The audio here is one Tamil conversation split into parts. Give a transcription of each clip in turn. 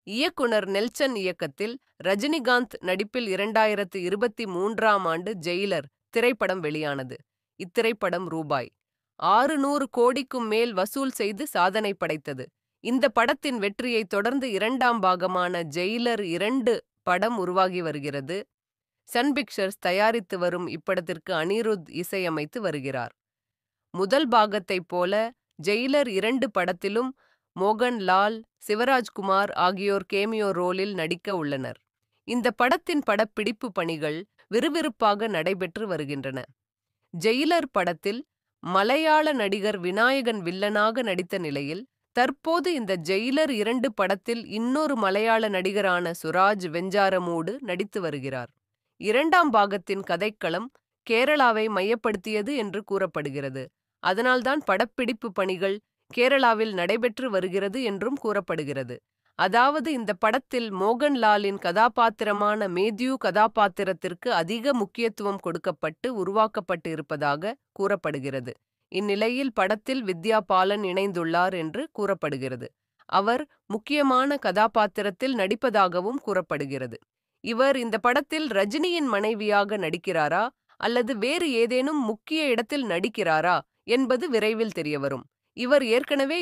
இயக்குனர் நெல்சன் இயக்கத்தில் ரஜினிகாந்த் நடிப்பில் 2023ஆம் ஆண்டு ஜெயிலர் திரைப்படம் வெளியானது. இத்திரைப்படம் ரூபாய் 600 கோடிக்கும் மேல் வசூல் செய்து சாதனை படைத்தது. இந்த படத்தின் வெற்றியை தொடர்ந்து இரண்டாம் பாகமான ஜெயிலர் 2 படம் உருவாகி வருகிறது. சன் பிக்சர்ஸ் தயாரித்து வரும் இப்படத்திற்கு அனிருத் இசையமைத்து வருகிறார். முதல் பாகத்தைப் போல ஜெயிலர் 2 படத்திலும் மோகன்லால், சிவராஜ்குமார் ஆகியோர் கேமியோ ரோலில் நடிக்க உள்ளனர். இந்த படத்தின் படப்பிடிப்பு பணிகள் விறுவிறுப்பாக நடைபெற்று வருகின்றன. ஜெயிலர் படத்தில் மலையாள நடிகர் விநாயகன் வில்லனாக நடித்த நிலையில், தற்போது இந்த ஜெயிலர் 2 படத்தில் இன்னொரு மலையாள நடிகரான சுராஜ் வெஞ்சாரமூடு நடித்து வருகிறார். இரண்டாம் பாகத்தின் கதைக்களம் கேரளாவை மையப்படுத்தியது என்று கூறப்படுகிறது. அதனால்தான் படப்பிடிப்பு பணிகள் கேரளாவில் நடைபெற்று வருகிறது என்றும் கூறப்படுகிறது. அதாவது இந்த படத்தில் மோகன்லாலின் கதாபாத்திரமான மேத்யூ கதாபாத்திரத்திற்கு அதிக முக்கியத்துவம் கொடுக்கப்பட்டு உருவாக்கப்பட்டு இருப்பதாக கூறப்படுகிறது. இந்நிலையில் படத்தில் வித்யா பாலன் இணைந்துள்ளார் என்று கூறப்படுகிறது. அவர் முக்கியமான கதாபாத்திரத்தில் நடிப்பதாகவும் கூறப்படுகிறது. இவர் இந்த படத்தில் ரஜினியின் மனைவியாக நடிக்கிறாரா அல்லது வேறு ஏதேனும் முக்கிய இடத்தில் நடிக்கிறாரா என்பது விரைவில் தெரியவரும். இவர் ஏற்கனவே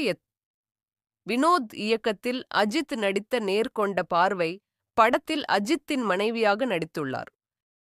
வினோத் இயக்கத்தில் அஜித் நடித்த நேர்கொண்ட பார்வை படத்தில் அஜித்தின் மனைவியாக நடித்துள்ளார்.